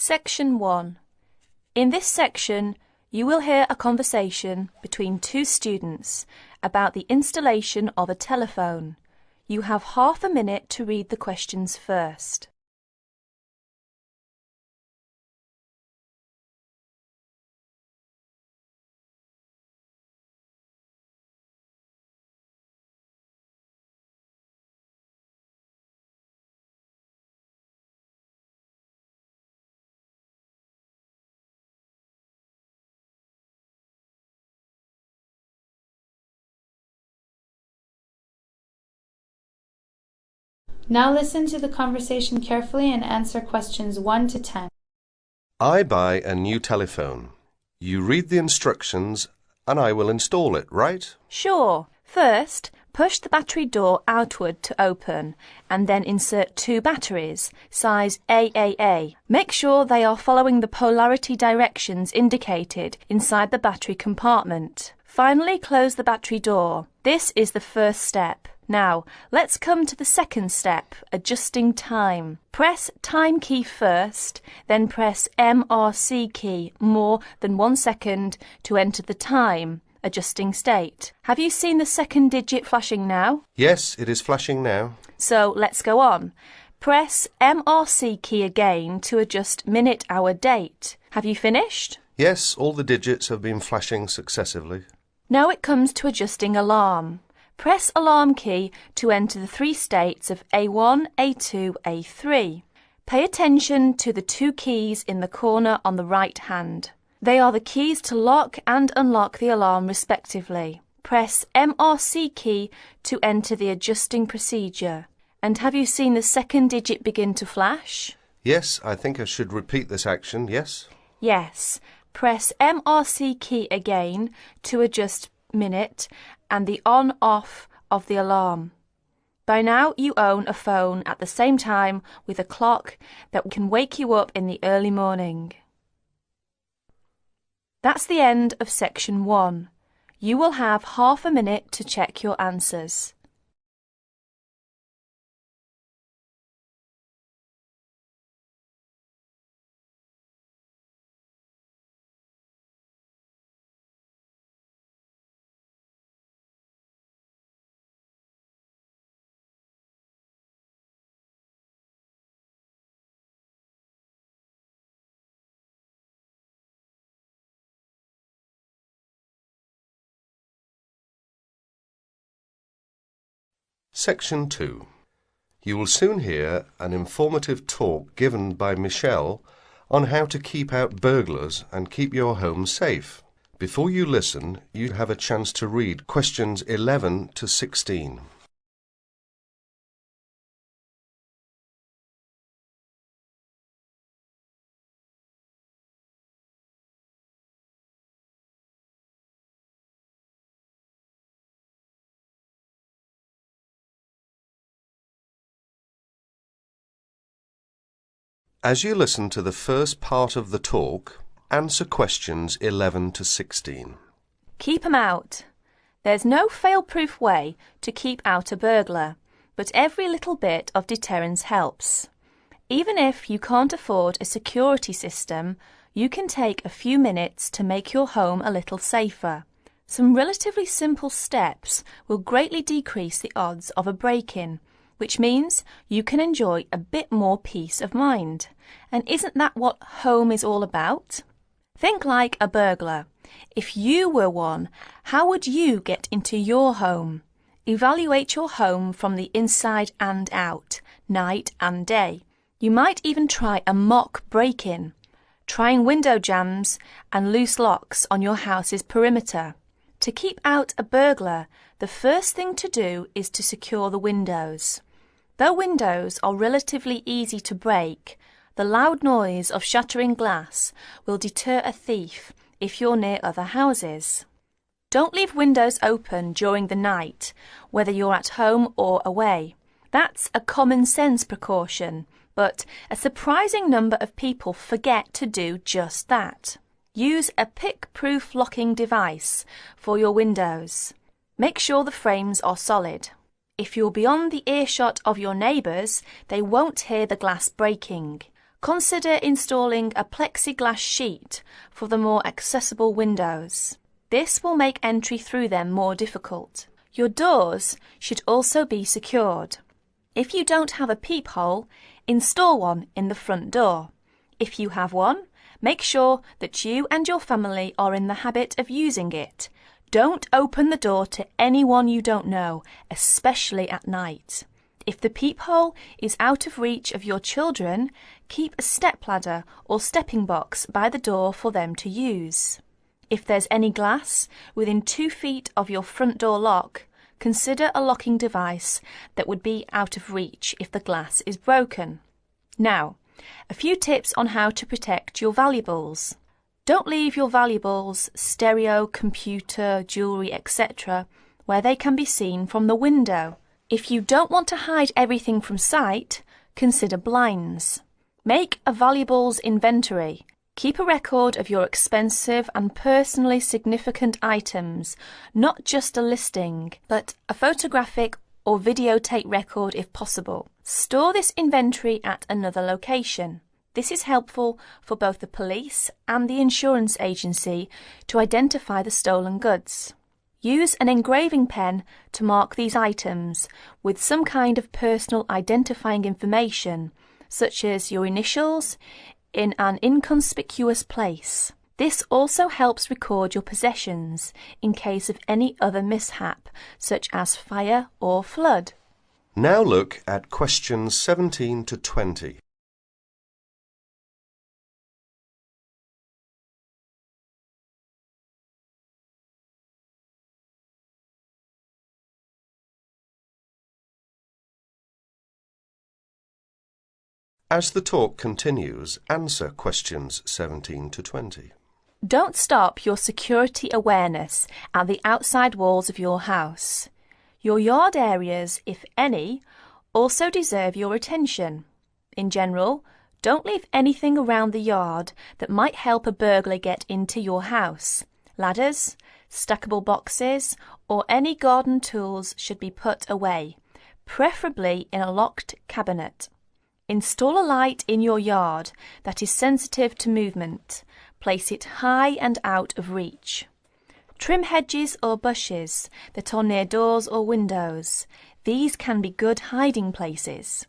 Section 1. In this section, you will hear a conversation between two students about the installation of a telephone. You have half a minute to read the questions first. Now listen to the conversation carefully and answer questions 1 to 10. I buy a new telephone. You read the instructions and I will install it, right? Sure. First, push the battery door outward to open and then insert 2 batteries, size AAA. Make sure they are following the polarity directions indicated inside the battery compartment. Finally, close the battery door. This is the first step. Now, let's come to the second step, adjusting time. Press time key first, then press MRC key more than 1 second to enter the time, adjusting state. Have you seen the second digit flashing now? Yes, it is flashing now. So let's go on. Press MRC key again to adjust minute, hour, date. Have you finished? Yes, all the digits have been flashing successively. Now it comes to adjusting alarm. Press alarm key to enter the 3 states of A1, A2, A3. Pay attention to the 2 keys in the corner on the right hand. They are the keys to lock and unlock the alarm respectively. Press MRC key to enter the adjusting procedure. And have you seen the second digit begin to flash? Yes, I think I should repeat this action, yes? Yes. Press MRC key again to adjust minute and the on-off of the alarm. By now you own a phone at the same time with a clock that can wake you up in the early morning. That's the end of section 1. You will have half a minute to check your answers. Section 2. You will soon hear an informative talk given by Michelle on how to keep out burglars and keep your home safe. Before you listen, you have a chance to read questions 11 to 16. As you listen to the first part of the talk, answer questions 11 to 16. Keep 'em out. There's no fail-proof way to keep out a burglar, but every little bit of deterrence helps. Even if you can't afford a security system, you can take a few minutes to make your home a little safer. Some relatively simple steps will greatly decrease the odds of a break-in, which means you can enjoy a bit more peace of mind. And isn't that what home is all about? Think like a burglar. If you were one, how would you get into your home? Evaluate your home from the inside and out, night and day. You might even try a mock break-in, trying window jams and loose locks on your house's perimeter. To keep out a burglar, the first thing to do is to secure the windows. Though windows are relatively easy to break, the loud noise of shattering glass will deter a thief if you're near other houses. Don't leave windows open during the night, whether you're at home or away. That's a common sense precaution, but a surprising number of people forget to do just that. Use a pick-proof locking device for your windows. Make sure the frames are solid. If you're beyond the earshot of your neighbours, they won't hear the glass breaking. Consider installing a plexiglass sheet for the more accessible windows. This will make entry through them more difficult. Your doors should also be secured. If you don't have a peephole, install one in the front door. If you have one, make sure that you and your family are in the habit of using it. Don't open the door to anyone you don't know, especially at night. If the peephole is out of reach of your children, keep a stepladder or stepping box by the door for them to use. If there's any glass within 2 feet of your front door lock, consider a locking device that would be out of reach if the glass is broken. Now, a few tips on how to protect your valuables. Don't leave your valuables, stereo, computer, jewellery, etc., where they can be seen from the window. If you don't want to hide everything from sight, consider blinds. Make a valuables inventory. Keep a record of your expensive and personally significant items, not just a listing, but a photographic or videotape record if possible. Store this inventory at another location. This is helpful for both the police and the insurance agency to identify the stolen goods. Use an engraving pen to mark these items with some kind of personal identifying information, such as your initials, in an inconspicuous place. This also helps record your possessions in case of any other mishap, such as fire or flood. Now look at questions 17 to 20. As the talk continues, answer questions 17 to 20. Don't stop your security awareness at the outside walls of your house. Your yard areas, if any, also deserve your attention. In general, don't leave anything around the yard that might help a burglar get into your house. Ladders, stackable boxes, or any garden tools should be put away, preferably in a locked cabinet. Install a light in your yard that is sensitive to movement. Place it high and out of reach. Trim hedges or bushes that are near doors or windows. These can be good hiding places.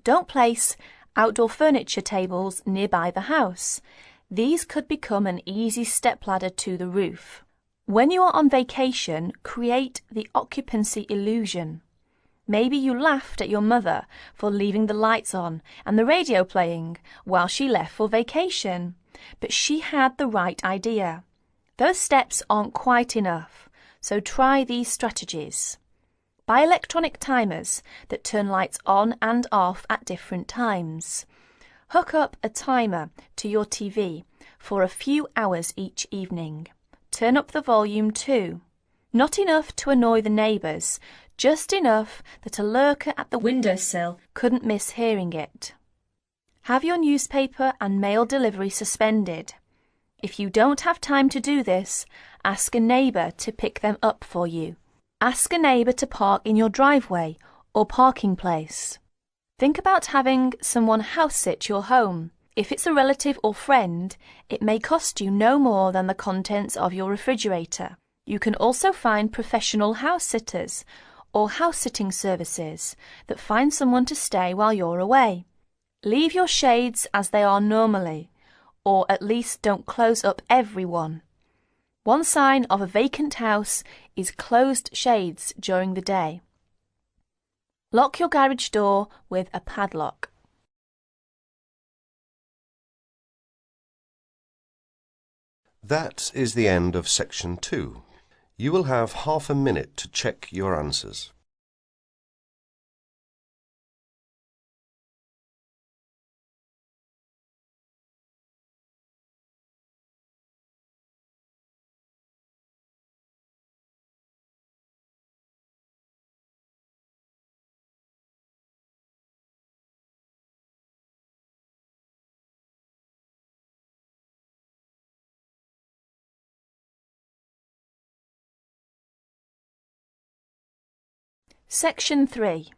Don't place outdoor furniture tables nearby the house. These could become an easy stepladder to the roof. When you are on vacation, create the occupancy illusion. Maybe you laughed at your mother for leaving the lights on and the radio playing while she left for vacation, but she had the right idea. Those steps aren't quite enough, so try these strategies. Buy electronic timers that turn lights on and off at different times. Hook up a timer to your TV for a few hours each evening. Turn up the volume too. Not enough to annoy the neighbours, just enough that a lurker at the windowsill couldn't miss hearing it. Have your newspaper and mail delivery suspended. If you don't have time to do this, ask a neighbour to pick them up for you. Ask a neighbour to park in your driveway or parking place. Think about having someone house-sit your home. If it's a relative or friend, it may cost you no more than the contents of your refrigerator. You can also find professional house-sitters or house-sitting services that find someone to stay while you're away. Leave your shades as they are normally, or at least don't close up every one. One sign of a vacant house is closed shades during the day. Lock your garage door with a padlock. That is the end of section 2. You will have half a minute to check your answers. Section 3.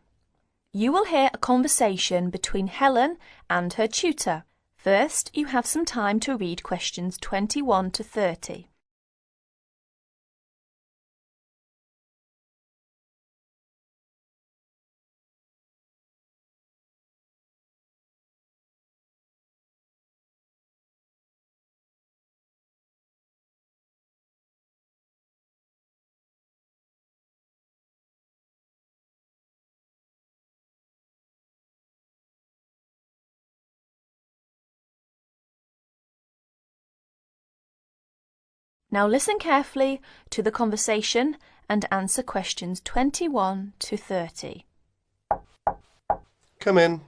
You will hear a conversation between Helen and her tutor. First, you have some time to read questions 21 to 30. Now listen carefully to the conversation and answer questions 21 to 30. Come in.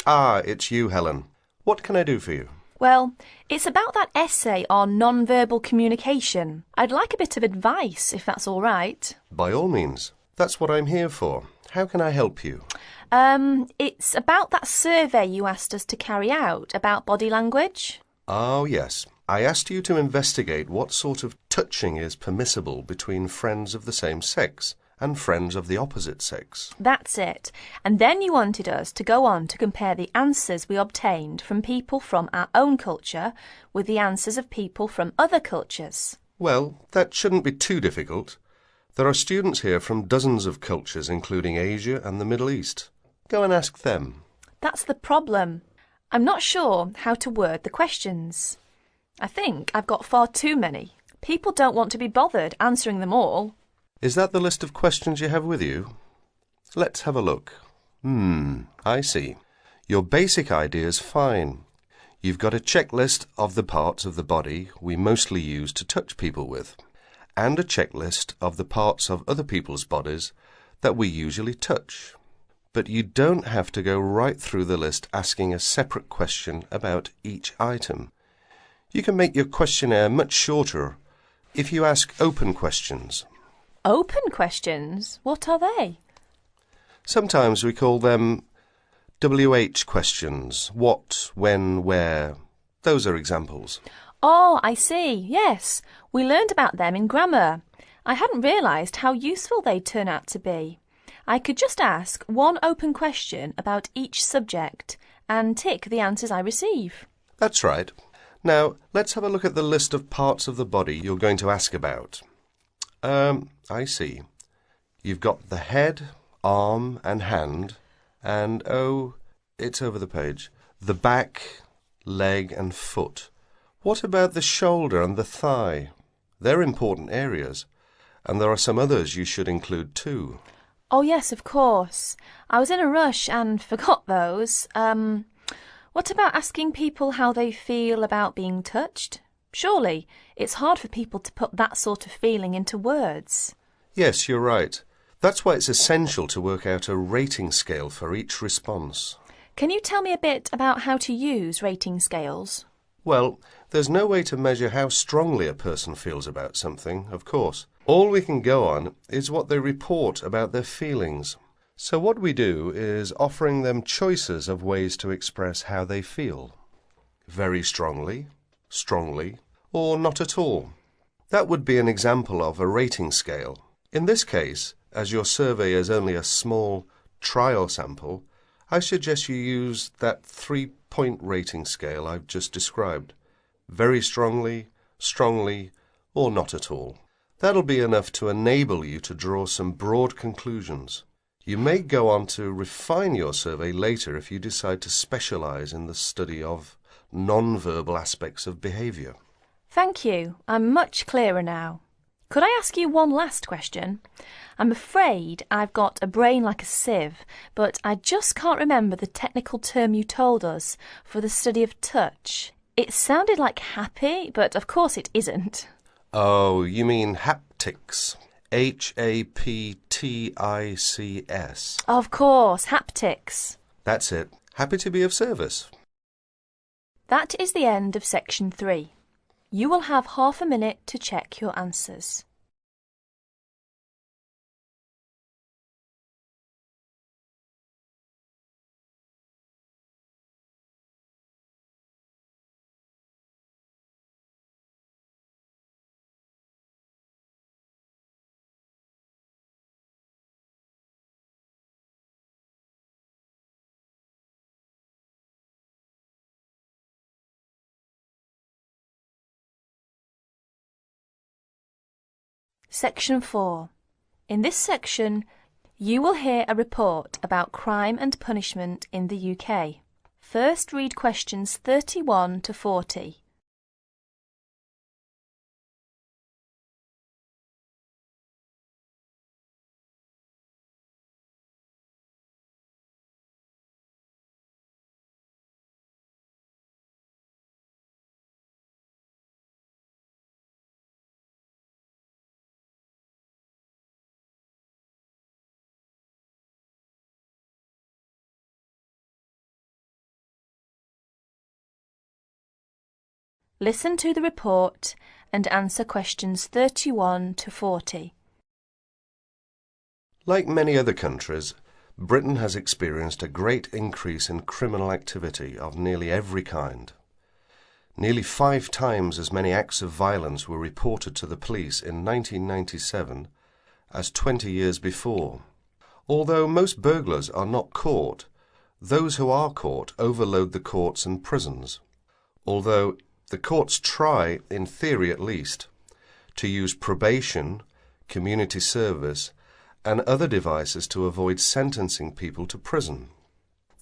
Ah, it's you, Helen. What can I do for you? Well, it's about that essay on non-verbal communication. I'd like a bit of advice, if that's all right. By all means. That's what I'm here for. How can I help you? It's about that survey you asked us to carry out about body language. Oh, yes. I asked you to investigate what sort of touching is permissible between friends of the same sex and friends of the opposite sex. That's it. And then you wanted us to go on to compare the answers we obtained from people from our own culture with the answers of people from other cultures. Well, that shouldn't be too difficult. There are students here from dozens of cultures, including Asia and the Middle East. Go and ask them. That's the problem. I'm not sure how to word the questions. I think I've got far too many. People don't want to be bothered answering them all. Is that the list of questions you have with you? Let's have a look. I see. Your basic idea is fine. You've got a checklist of the parts of the body we mostly use to touch people with, and a checklist of the parts of other people's bodies that we usually touch. But you don't have to go right through the list asking a separate question about each item. You can make your questionnaire much shorter if you ask open questions. Open questions? What are they? Sometimes we call them WH questions. What, when, where. Those are examples. Oh, I see. Yes, we learned about them in grammar. I hadn't realised how useful they'd turn out to be. I could just ask one open question about each subject and tick the answers I receive. That's right. Now, let's have a look at the list of parts of the body you're going to ask about. I see. You've got the head, arm and hand, and, oh, it's over the page, the back, leg and foot. What about the shoulder and the thigh? They're important areas, and there are some others you should include too. Oh, yes, of course. I was in a rush and forgot those. What about asking people how they feel about being touched? Surely it's hard for people to put that sort of feeling into words. Yes, you're right. That's why it's essential to work out a rating scale for each response. Can you tell me a bit about how to use rating scales? Well, there's no way to measure how strongly a person feels about something, of course. All we can go on is what they report about their feelings. So what we do is offering them choices of ways to express how they feel. Very strongly, strongly, or not at all. That would be an example of a rating scale. In this case, as your survey is only a small trial sample, I suggest you use that 3-point rating scale I've just described. Very strongly, strongly, or not at all. That'll be enough to enable you to draw some broad conclusions. You may go on to refine your survey later if you decide to specialise in the study of non-verbal aspects of behaviour. Thank you. I'm much clearer now. Could I ask you one last question? I'm afraid I've got a brain like a sieve, but I just can't remember the technical term you told us for the study of touch. It sounded like happy, but of course it isn't. Oh, you mean haptics. Haptics. Of course, haptics. That's it. Happy to be of service. That is the end of section 3. You will have half a minute to check your answers. Section 4. In this section, you will hear a report about crime and punishment in the UK. First read questions 31 to 40. Listen to the report and answer questions 31 to 40. Like many other countries, Britain has experienced a great increase in criminal activity of nearly every kind. Nearly 5 times as many acts of violence were reported to the police in 1997 as 20 years before. Although most burglars are not caught, those who are caught overload the courts and prisons. Although the courts try, in theory at least, to use probation, community service, and other devices to avoid sentencing people to prison.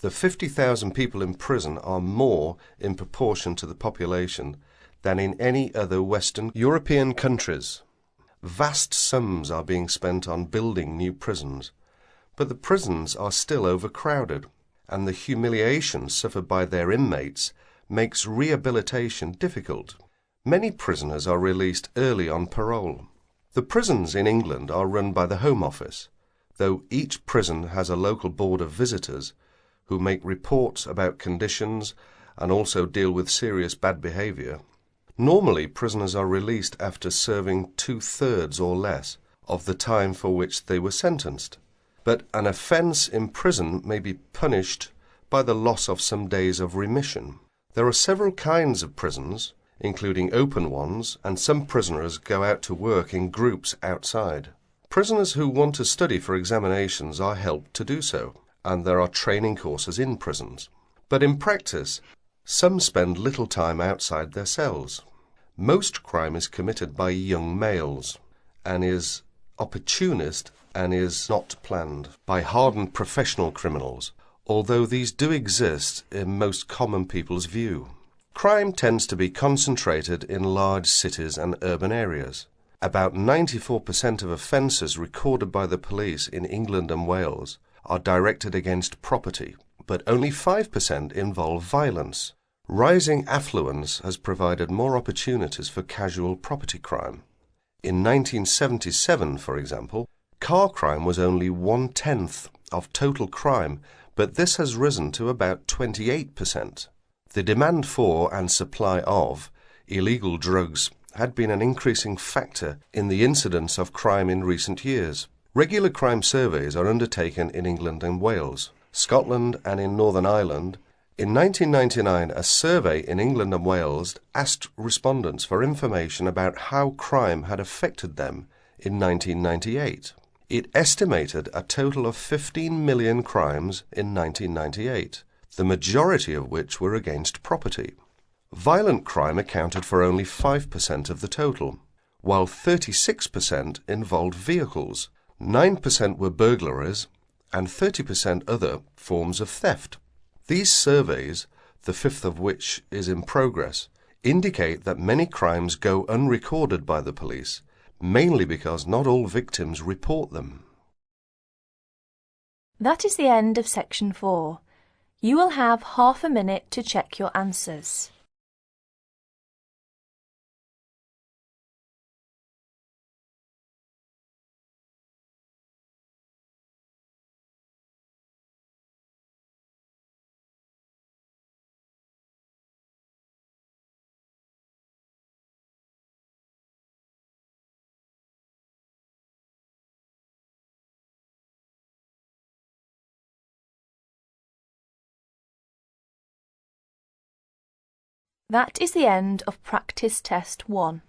The 50,000 people in prison are more in proportion to the population than in any other Western European countries. Vast sums are being spent on building new prisons, but the prisons are still overcrowded, and the humiliation suffered by their inmates makes rehabilitation difficult. Many prisoners are released early on parole. The prisons in England are run by the Home Office, though each prison has a local board of visitors who make reports about conditions and also deal with serious bad behaviour. Normally, prisoners are released after serving 2/3 or less of the time for which they were sentenced. But an offence in prison may be punished by the loss of some days of remission. There are several kinds of prisons, including open ones, and some prisoners go out to work in groups outside. Prisoners who want to study for examinations are helped to do so, and there are training courses in prisons. But in practice, some spend little time outside their cells. Most crime is committed by young males, and is opportunist and is not planned by hardened professional criminals, although these do exist in most common people's view. Crime tends to be concentrated in large cities and urban areas. About 94% of offences recorded by the police in England and Wales are directed against property, but only 5% involve violence. Rising affluence has provided more opportunities for casual property crime. In 1977, for example, car crime was only 1/10 of total crime, but this has risen to about 28%. The demand for and supply of illegal drugs had been an increasing factor in the incidence of crime in recent years. Regular crime surveys are undertaken in England and Wales, Scotland and in Northern Ireland. In 1999, a survey in England and Wales asked respondents for information about how crime had affected them in 1998. It estimated a total of 15 million crimes in 1998, the majority of which were against property. Violent crime accounted for only 5% of the total, while 36% involved vehicles, 9% were burglaries, and 30% other forms of theft. These surveys, the 5th of which is in progress, indicate that many crimes go unrecorded by the police, mainly because not all victims report them. That is the end of section 4. You will have half a minute to check your answers. That is the end of practice test 1.